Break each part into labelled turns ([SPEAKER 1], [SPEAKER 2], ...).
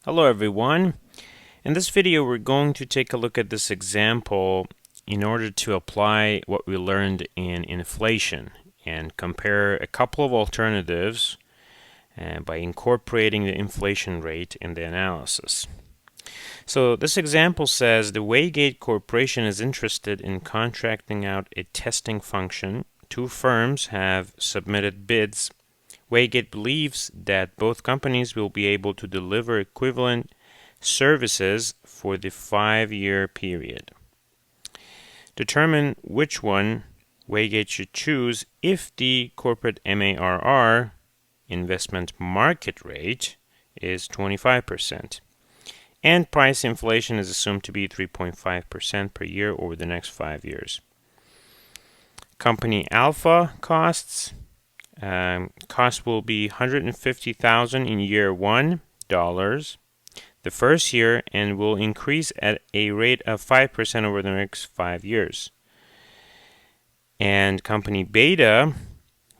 [SPEAKER 1] Hello everyone. In this video we're going to take a look at this example in order to apply what we learned in inflation and compare a couple of alternatives by incorporating the inflation rate in the analysis. So this example says the Waygate Corporation is interested in contracting out a testing function. Two firms have submitted bids. Waygate believes that both companies will be able to deliver equivalent services for the 5-year period. Determine which one Waygate should choose if the corporate MARR, investment market rate, is 25%, and price inflation is assumed to be 3.5% per year over the next 5 years. Company Alpha costs. Cost will be $150,000 in year $1, the first year, and will increase at a rate of 5% over the next 5 years. And company Beta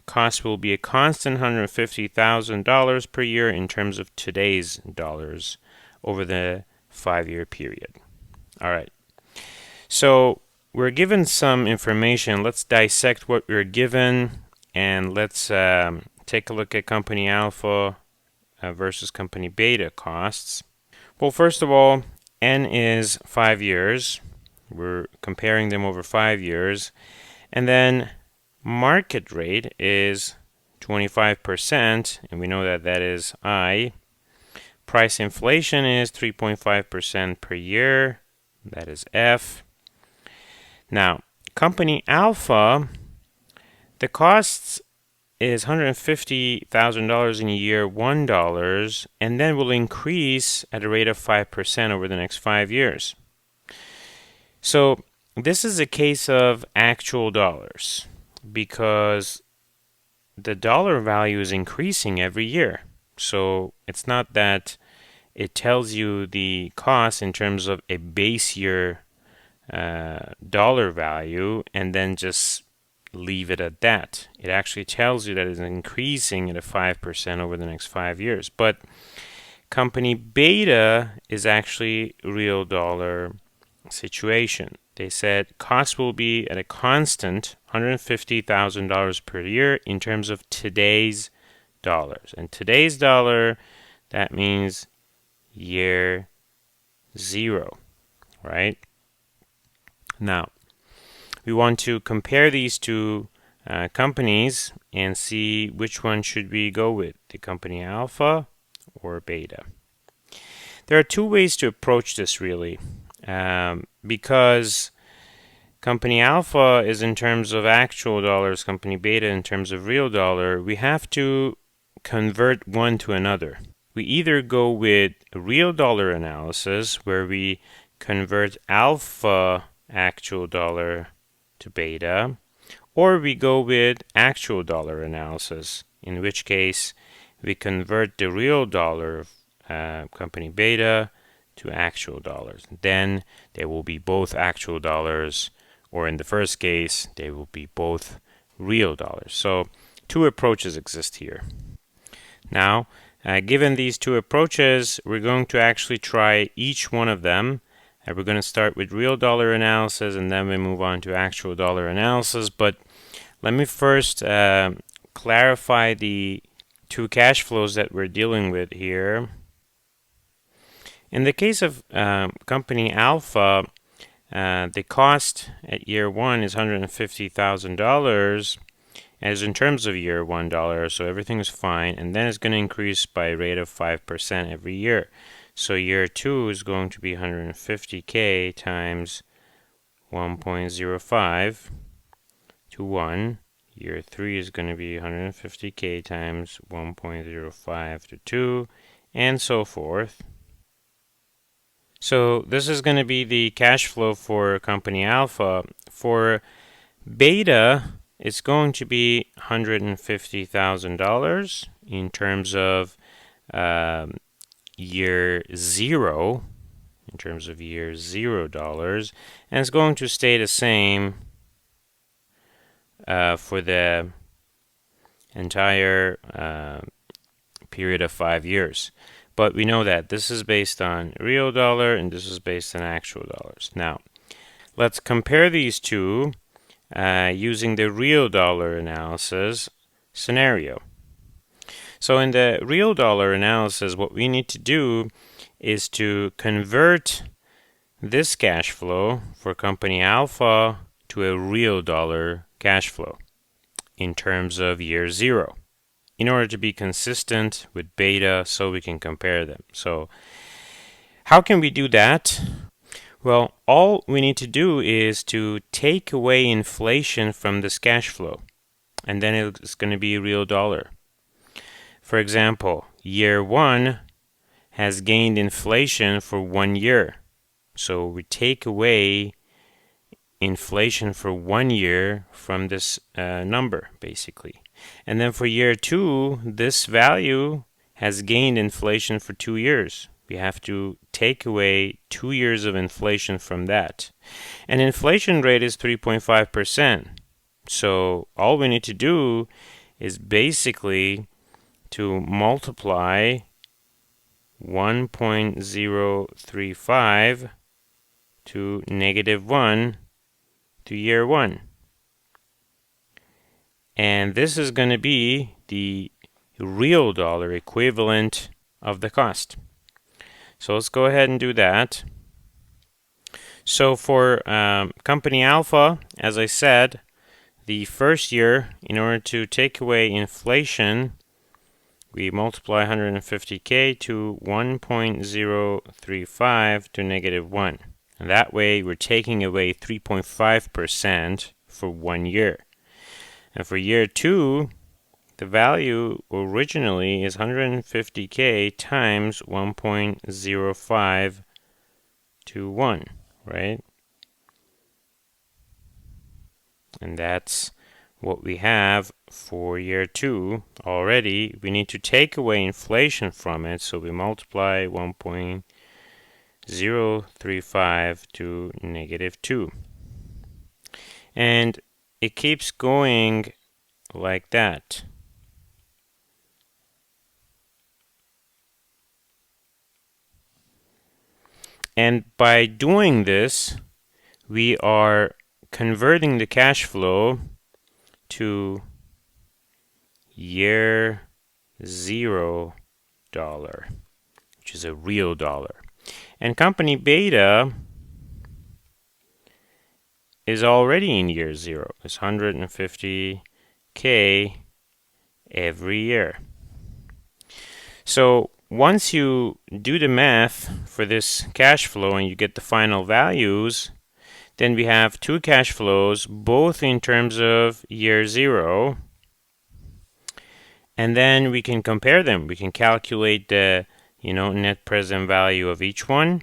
[SPEAKER 1] cost will be a constant $150,000 per year in terms of today's dollars over the 5-year period. All right. So we're given some information. Let's dissect what we're given. And let's take a look at company Alpha versus company Beta costs. Well, first of all, N is 5 years. We're comparing them over 5 years. And then market rate is 25%, and we know that that is I. Price inflation is 3.5% per year. That is F. Now, company Alpha, the costs is $150,000 in year $1, and then will increase at a rate of 5% over the next 5 years. So this is a case of actual dollars because the dollar value is increasing every year. So it's not that it tells you the cost in terms of a base year dollar value and then just leave it at that. It actually tells you that it's increasing at a 5% over the next 5 years. But company Beta is actually real dollar situation. They said cost will be at a constant $150,000 per year in terms of today's dollars. And today's dollar, that means year 0, right? Now, we want to compare these two companies and see which one should we go with, the company Alpha or Beta. There are two ways to approach this really, because company Alpha is in terms of actual dollars, company Beta in terms of real dollar. We have to convert one to another. We either go with a real dollar analysis where we convert Alpha actual dollar to Beta, or we go with actual dollar analysis, in which case we convert the real dollar company Beta to actual dollars. Then they will be both actual dollars, or in the first case they will be both real dollars. So two approaches exist here. Now, given these two approaches, we're going to actually try each one of them. We're going to start with real dollar analysis and then we move on to actual dollar analysis. But let me first clarify the two cash flows that we're dealing with here. In the case of company Alpha, the cost at year 1 is $150,000 as in terms of year $1, so everything is fine, and then it's going to increase by a rate of 5% every year. So year 2 is going to be 150K times 1.05 to 1. Year 3 is going to be 150K times 1.05 to 2, and so forth. So this is going to be the cash flow for company Alpha. For Beta, it's going to be $150,000 in terms of year 0, in terms of year $0, and it's going to stay the same for the entire period of 5 years. but we know that this is based on real dollar and this is based on actual dollars. Now, let's compare these two using the real dollar analysis scenario. So in the real dollar analysis, what we need to do is to convert this cash flow for company alpha to a real dollar cash flow in terms of year 0 in order to be consistent with beta so we can compare them. So how can we do that? Well, all we need to do is to take away inflation from this cash flow, and then it's going to be real dollar. For example, year 1 has gained inflation for 1 year. So we take away inflation for 1 year from this number, basically. And then for year 2, this value has gained inflation for 2 years. We have to take away 2 years of inflation from that. And inflation rate is 3.5%. So all we need to do is basically to multiply 1.035 to -1 to year 1. And this is going to be the real dollar equivalent of the cost. So let's go ahead and do that. So for company alpha, as I said, the first year, in order to take away inflation, we multiply 150K to 1.035 to -1. And that way we're taking away 3.5% for 1 year. And for year 2, the value originally is 150K times 1.05 to 1, right? And that's what we have for year 2 already. We need to take away inflation from it, so we multiply 1.035 to -2. And it keeps going like that. And by doing this, we are converting the cash flow to year 0 dollar, which is a real dollar. And company beta is already in year 0. It's 150K every year. So once you do the math for this cash flow and you get the final values, then we have two cash flows, both in terms of year 0. And then we can compare them. We can calculate the net present value of each one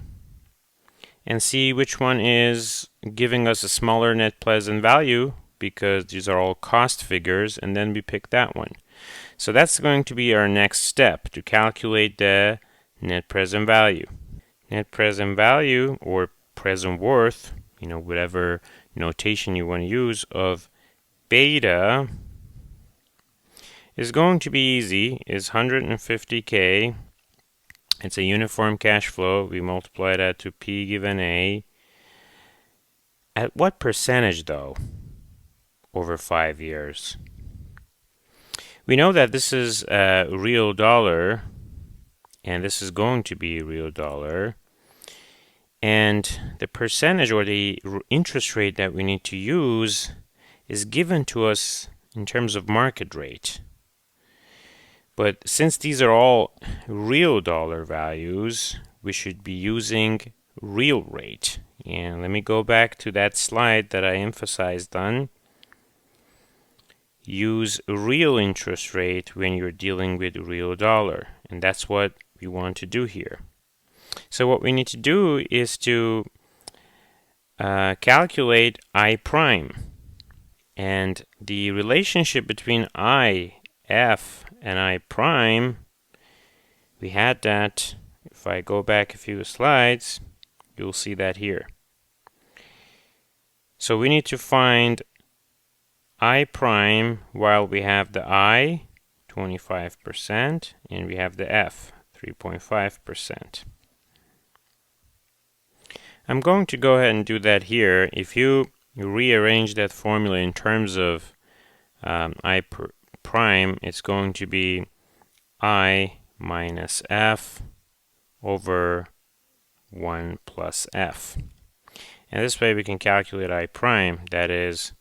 [SPEAKER 1] and see which one is giving us a smaller net present value, because these are all cost figures, and then we pick that one. So that's going to be our next step, to calculate the net present value. Net present value, or present worth, whatever notation you want to use, of beta is going to be easy. Is 150K. It's a uniform cash flow. We multiply that to P given A. At what percentage, though, over 5 years? We know that this is a real dollar, and this is going to be a real dollar. And the percentage, or the interest rate that we need to use, is given to us in terms of market rate. But since these are all real dollar values, we should be using real rate. And let me go back to that slide that I emphasized on. Use real interest rate when you're dealing with real dollar. And that's what we want to do here. So what we need to do is to calculate I prime. And the relationship between I, F, and I prime, we had that. If I go back a few slides, you'll see that here. So we need to find I prime while we have the I, 25%, and we have the F, 3.5%. I'm going to go ahead and do that here. If you rearrange that formula in terms of I prime, it's going to be I minus F over 1 plus F. And this way we can calculate I prime, that is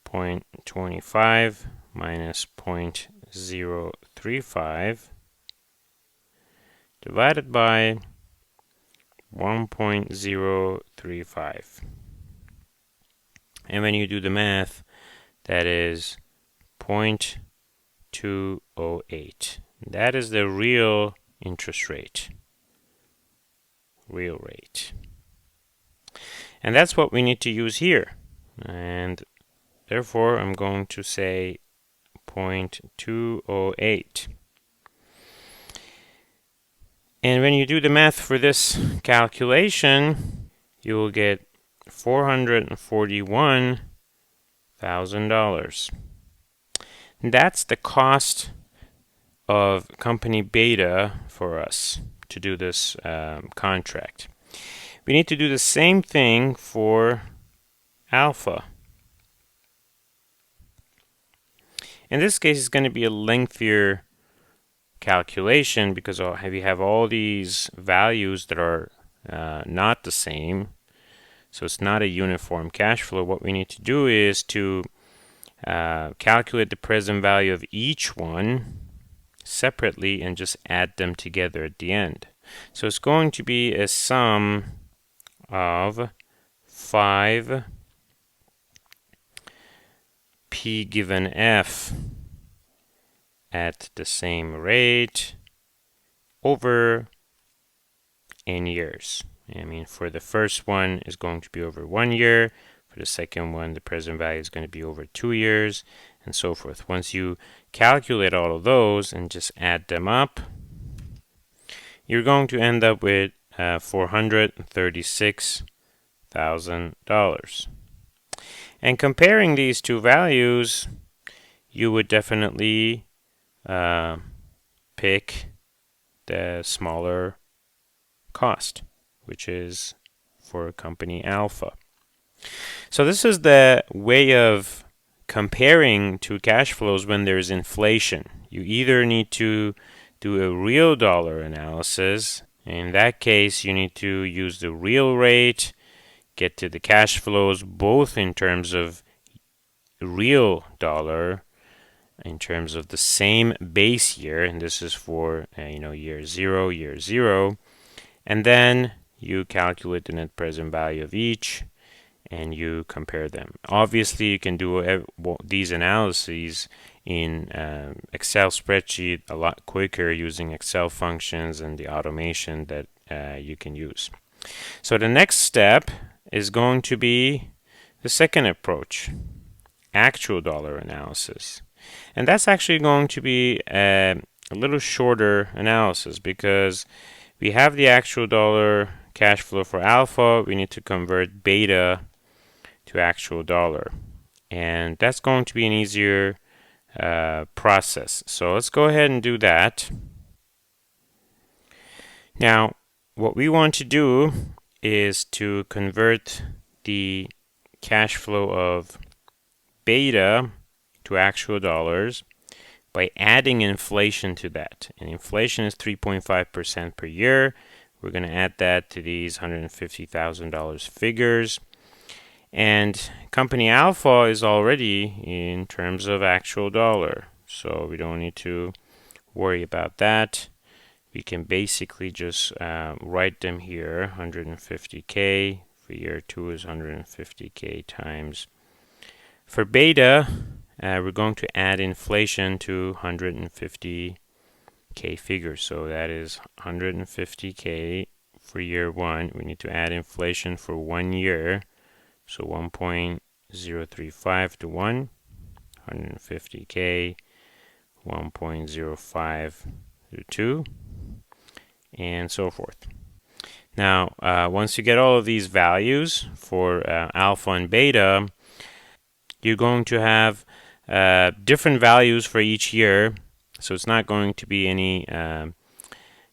[SPEAKER 1] 0.25 minus 0.035 divided by 1.035. And when you do the math, that is 0.208. That is the real interest rate. Real rate. And that's what we need to use here. And therefore, I'm going to say 0.208. And when you do the math for this calculation, you will get $441,000. That's the cost of company beta for us to do this contract. We need to do the same thing for alpha. In this case, it's going to be a lengthier calculation because we have all these values that are not the same. So it's not a uniform cash flow. What we need to do is to calculate the present value of each one separately and just add them together at the end. So it's going to be a sum of 5 P given F at the same rate over n years. I mean, for the first one is going to be over 1 year. For the second one, the present value is going to be over 2 years, and so forth. Once you calculate all of those and just add them up, you're going to end up with $436,000. And comparing these two values, you would definitely pick the smaller cost, which is for company alpha. So this is the way of comparing two cash flows when there's inflation. You either need to do a real dollar analysis. In that case, you need to use the real rate, get to the cash flows both in terms of real dollar, in terms of the same base year, and this is for year 0, and then you calculate the net present value of each and you compare them. Obviously, you can do these analyses in Excel spreadsheet a lot quicker using Excel functions and the automation that you can use. So the next step is going to be the second approach, actual dollar analysis. And that's actually going to be a little shorter analysis because we have the actual dollar cash flow for alpha. We need to convert beta to actual dollar. And that's going to be an easier process. So let's go ahead and do that. Now, what we want to do is to convert the cash flow of beta to actual dollars by adding inflation to that. And inflation is 3.5% per year. We're going to add that to these $150,000 figures. And company alpha is already in terms of actual dollar. So we don't need to worry about that. We can basically just write them here. 150K for year 2 is 150K times. For beta, we're going to add inflation to 150K figures. So that is 150K for year 1. We need to add inflation for 1 year. So 1.035 to 1, 150K, 1.05 to 2, and so forth. Now, once you get all of these values for alpha and beta, you're going to have different values for each year. So it's not going to be any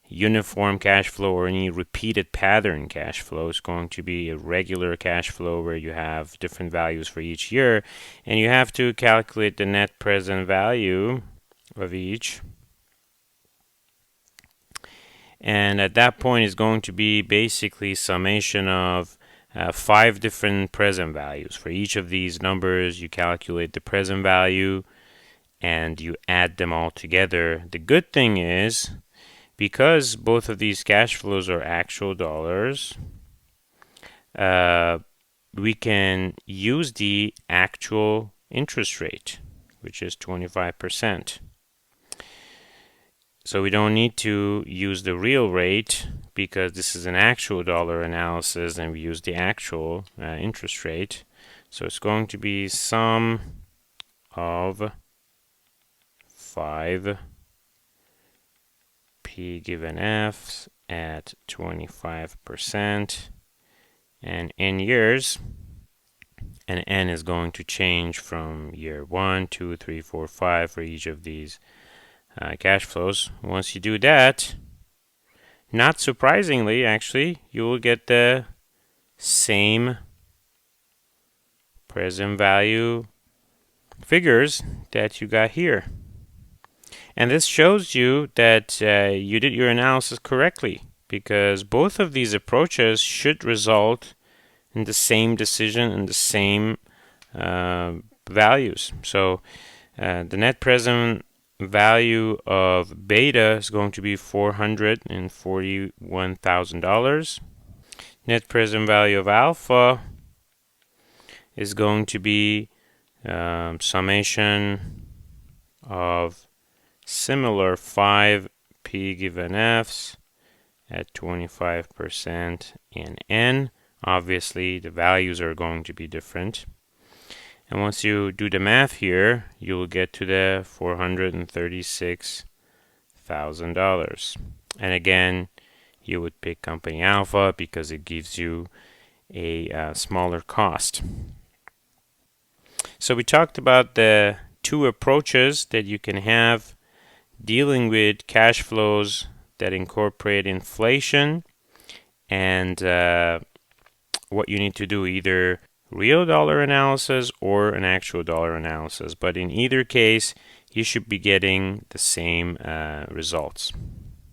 [SPEAKER 1] uniform cash flow or any repeated pattern cash flow. It's going to be a regular cash flow where you have different values for each year, and you have to calculate the net present value of each. And at that point, it's going to be basically summation of 5 different present values. For each of these numbers, you calculate the present value and you add them all together. The good thing is, because both of these cash flows are actual dollars, we can use the actual interest rate, which is 25%. So we don't need to use the real rate because this is an actual dollar analysis and we use the actual interest rate. So it's going to be sum of 5 P given F's at 25% and n years, and n is going to change from year 1, 2, 3, 4, 5 for each of these cash flows. Once you do that, not surprisingly, actually, you will get the same present value figures that you got here. And this shows you that you did your analysis correctly, because both of these approaches should result in the same decision and the same values. So the net present value of beta is going to be $441,000. Net present value of alpha is going to be summation of similar 5 P given F's at 25% in n. Obviously, the values are going to be different. And once you do the math here, you will get to the $436,000. And again, you would pick company alpha because it gives you a smaller cost. So we talked about the 2 approaches that you can have dealing with cash flows that incorporate inflation, and what you need to do, either real dollar analysis or an actual dollar analysis. But in either case, you should be getting the same results.